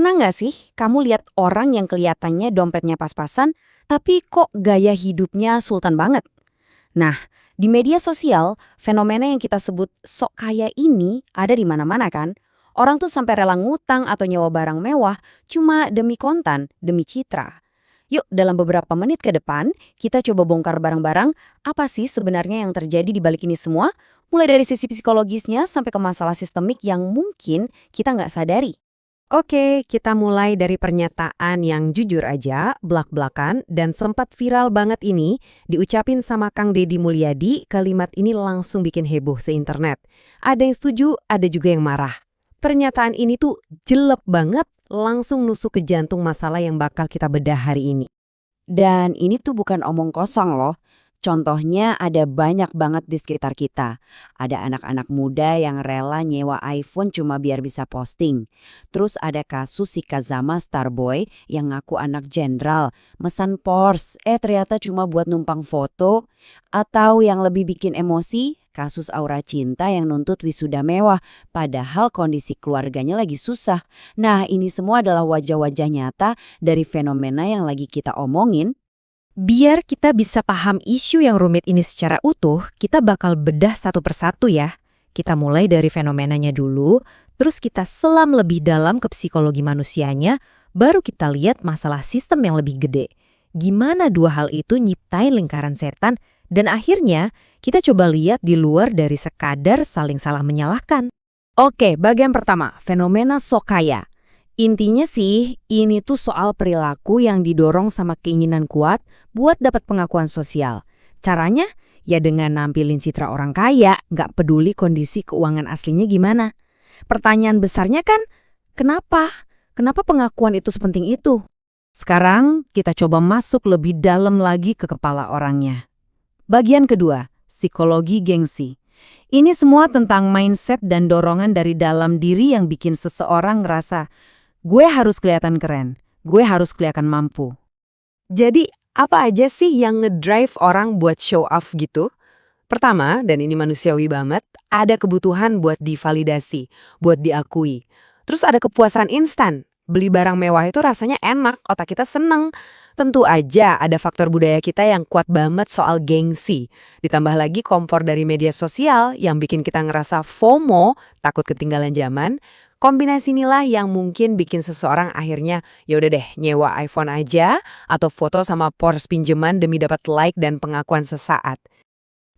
Pernah nggak sih kamu lihat orang yang kelihatannya dompetnya pas-pasan, tapi kok gaya hidupnya sultan banget? Nah, di media sosial, fenomena yang kita sebut sok kaya ini ada di mana-mana kan? Orang tuh sampai rela ngutang atau nyewa barang mewah cuma demi konten, demi citra. Yuk, dalam beberapa menit ke depan, kita coba bongkar barang-barang apa sih sebenarnya yang terjadi di balik ini semua, mulai dari sisi psikologisnya sampai ke masalah sistemik yang mungkin kita nggak sadari. Oke, kita mulai dari pernyataan yang jujur aja, blak-blakan, dan sempat viral banget ini, diucapin sama Kang Deddy Mulyadi, kalimat ini langsung bikin heboh se-internet. Ada yang setuju, ada juga yang marah. Pernyataan ini tuh jelek banget, langsung nusuk ke jantung masalah yang bakal kita bedah hari ini. Dan ini tuh bukan omong kosong loh. Contohnya ada banyak banget di sekitar kita. Ada anak-anak muda yang rela nyewa iPhone cuma biar bisa posting. Terus ada kasus si Kazama Starboy yang ngaku anak jenderal, mesan Porsche, ternyata cuma buat numpang foto. Atau yang lebih bikin emosi, kasus Aura Cinta yang nuntut wisuda mewah, padahal kondisi keluarganya lagi susah. Nah, ini semua adalah wajah-wajah nyata dari fenomena yang lagi kita omongin. Biar kita bisa paham isu yang rumit ini secara utuh, kita bakal bedah satu persatu ya. Kita mulai dari fenomenanya dulu, terus kita selam lebih dalam ke psikologi manusianya, baru kita lihat masalah sistem yang lebih gede. Gimana dua hal itu nyiptain lingkaran setan, dan akhirnya kita coba lihat di luar dari sekadar saling salah menyalahkan. Oke, bagian pertama, fenomena sok kaya. Intinya sih, ini tuh soal perilaku yang didorong sama keinginan kuat buat dapat pengakuan sosial. Caranya, ya dengan nampilin citra orang kaya, nggak peduli kondisi keuangan aslinya gimana. Pertanyaan besarnya kan, kenapa? Kenapa pengakuan itu sepenting itu? Sekarang kita coba masuk lebih dalam lagi ke kepala orangnya. Bagian kedua, psikologi gengsi. Ini semua tentang mindset dan dorongan dari dalam diri yang bikin seseorang ngerasa, gue harus kelihatan keren, gue harus kelihatan mampu. Jadi, apa aja sih yang ngedrive orang buat show off gitu? Pertama, dan ini manusiawi banget, ada kebutuhan buat divalidasi, buat diakui. Terus ada kepuasan instan. Beli barang mewah itu rasanya enak, otak kita seneng. Tentu aja ada faktor budaya kita yang kuat banget soal gengsi. Ditambah lagi kompor dari media sosial yang bikin kita ngerasa FOMO, takut ketinggalan zaman. Kombinasi inilah yang mungkin bikin seseorang akhirnya yaudah deh nyewa iPhone aja atau foto sama Porsche pinjaman demi dapat like dan pengakuan sesaat.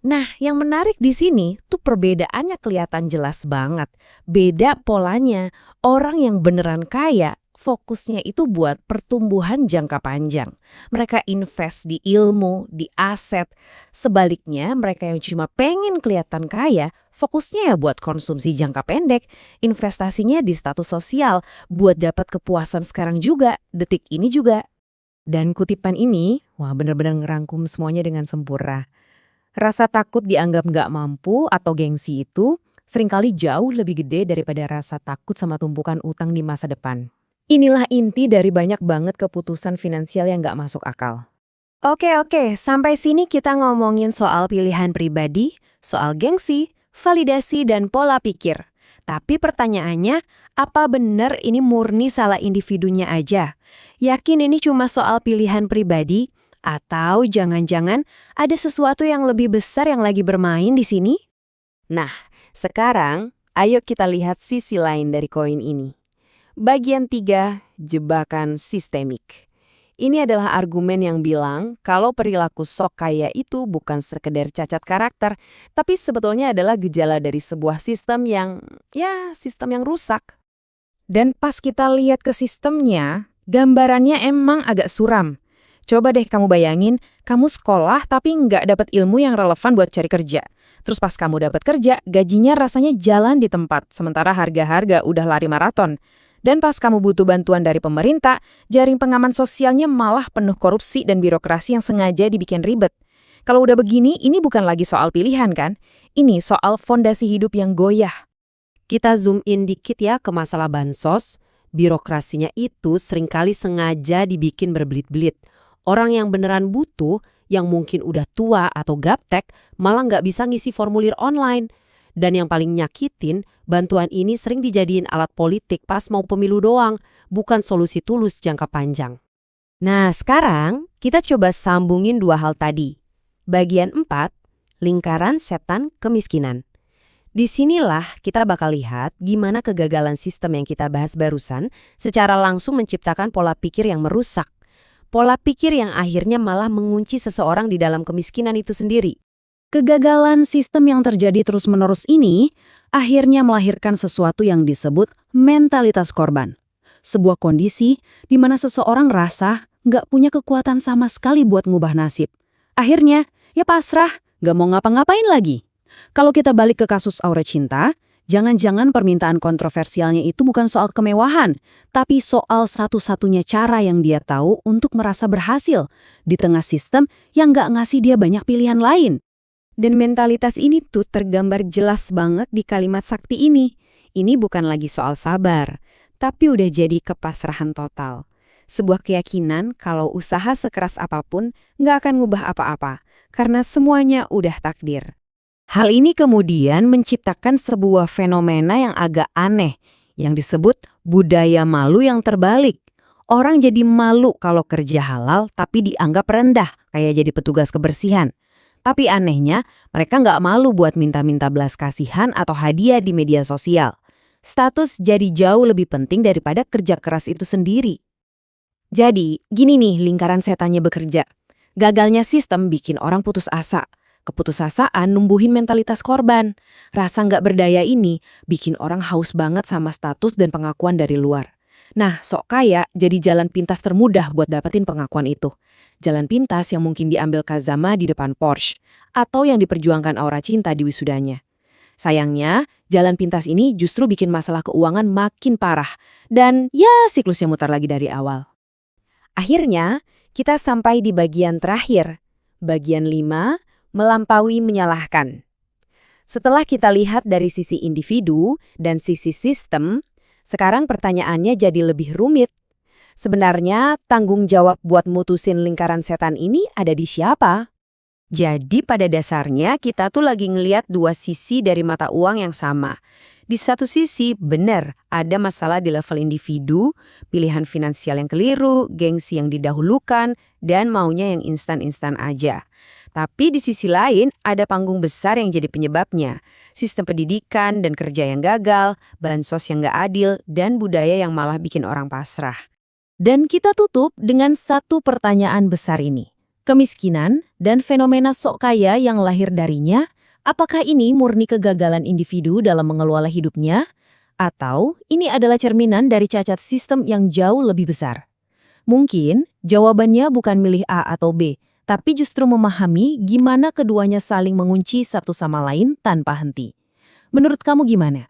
Nah, yang menarik di sini tuh perbedaannya kelihatan jelas banget. Beda polanya. Orang yang beneran kaya, fokusnya itu buat pertumbuhan jangka panjang. Mereka invest di ilmu, di aset. Sebaliknya, mereka yang cuma pengen kelihatan kaya, fokusnya ya buat konsumsi jangka pendek. Investasinya di status sosial, buat dapat kepuasan sekarang juga, detik ini juga. Dan kutipan ini, wah bener-bener ngerangkum semuanya dengan sempurna. Rasa takut dianggap nggak mampu atau gengsi itu seringkali jauh lebih gede daripada rasa takut sama tumpukan utang di masa depan. Inilah inti dari banyak banget keputusan finansial yang nggak masuk akal. Oke, sampai sini kita ngomongin soal pilihan pribadi, soal gengsi, validasi, dan pola pikir. Tapi pertanyaannya, apa benar ini murni salah individunya aja? Yakin ini cuma soal pilihan pribadi? Atau jangan-jangan ada sesuatu yang lebih besar yang lagi bermain di sini? Nah, sekarang ayo kita lihat sisi lain dari koin ini. Bagian 3, jebakan sistemik. Ini adalah argumen yang bilang kalau perilaku sok kaya itu bukan sekedar cacat karakter, tapi sebetulnya adalah gejala dari sebuah sistem sistem yang rusak. Dan pas kita lihat ke sistemnya, gambarannya emang agak suram. Coba deh kamu bayangin, kamu sekolah tapi nggak dapat ilmu yang relevan buat cari kerja. Terus pas kamu dapat kerja, gajinya rasanya jalan di tempat, sementara harga-harga udah lari maraton. Dan pas kamu butuh bantuan dari pemerintah, jaring pengaman sosialnya malah penuh korupsi dan birokrasi yang sengaja dibikin ribet. Kalau udah begini, ini bukan lagi soal pilihan kan? Ini soal fondasi hidup yang goyah. Kita zoom in dikit ya ke masalah bansos. Birokrasinya itu seringkali sengaja dibikin berbelit-belit. Orang yang beneran butuh, yang mungkin udah tua atau gaptek, malah nggak bisa ngisi formulir online. Dan yang paling nyakitin, bantuan ini sering dijadiin alat politik pas mau pemilu doang, bukan solusi tulus jangka panjang. Nah, sekarang kita coba sambungin dua hal tadi. Bagian 4, lingkaran setan kemiskinan. Disinilah kita bakal lihat gimana kegagalan sistem yang kita bahas barusan secara langsung menciptakan pola pikir yang merusak. Pola pikir yang akhirnya malah mengunci seseorang di dalam kemiskinan itu sendiri. Kegagalan sistem yang terjadi terus-menerus ini akhirnya melahirkan sesuatu yang disebut mentalitas korban. Sebuah kondisi di mana seseorang rasa nggak punya kekuatan sama sekali buat ngubah nasib. Akhirnya, ya pasrah, nggak mau ngapa-ngapain lagi. Kalau kita balik ke kasus Aura Cinta, jangan-jangan permintaan kontroversialnya itu bukan soal kemewahan, tapi soal satu-satunya cara yang dia tahu untuk merasa berhasil di tengah sistem yang nggak ngasih dia banyak pilihan lain. Dan mentalitas ini tuh tergambar jelas banget di kalimat sakti ini. Ini bukan lagi soal sabar, tapi udah jadi kepasrahan total. Sebuah keyakinan kalau usaha sekeras apapun nggak akan ngubah apa-apa, karena semuanya udah takdir. Hal ini kemudian menciptakan sebuah fenomena yang agak aneh, yang disebut budaya malu yang terbalik. Orang jadi malu kalau kerja halal tapi dianggap rendah, kayak jadi petugas kebersihan. Tapi anehnya, mereka nggak malu buat minta-minta belas kasihan atau hadiah di media sosial. Status jadi jauh lebih penting daripada kerja keras itu sendiri. Jadi, gini nih lingkaran setannya bekerja. Gagalnya sistem bikin orang putus asa. Keputusasaan numbuhin mentalitas korban. Rasa nggak berdaya ini bikin orang haus banget sama status dan pengakuan dari luar. Nah, sok kaya jadi jalan pintas termudah buat dapetin pengakuan itu. Jalan pintas yang mungkin diambil Kazama di depan Porsche, atau yang diperjuangkan Aura Cinta di wisudanya. Sayangnya, jalan pintas ini justru bikin masalah keuangan makin parah. Dan ya siklusnya mutar lagi dari awal. Akhirnya, kita sampai di bagian terakhir. Bagian 5, melampaui menyalahkan. Setelah kita lihat dari sisi individu dan sisi sistem, sekarang pertanyaannya jadi lebih rumit. Sebenarnya tanggung jawab buat mutusin lingkaran setan ini ada di siapa? Jadi pada dasarnya kita tuh lagi ngelihat dua sisi dari mata uang yang sama. Di satu sisi benar ada masalah di level individu, pilihan finansial yang keliru, gengsi yang didahulukan, dan maunya yang instan-instan aja. Tapi di sisi lain ada panggung besar yang jadi penyebabnya. Sistem pendidikan dan kerja yang gagal, bansos yang nggak adil, dan budaya yang malah bikin orang pasrah. Dan kita tutup dengan satu pertanyaan besar ini. Kemiskinan dan fenomena sok kaya yang lahir darinya, apakah ini murni kegagalan individu dalam mengelola hidupnya? Atau ini adalah cerminan dari cacat sistem yang jauh lebih besar? Mungkin jawabannya bukan milih A atau B, tapi justru memahami gimana keduanya saling mengunci satu sama lain tanpa henti. Menurut kamu gimana?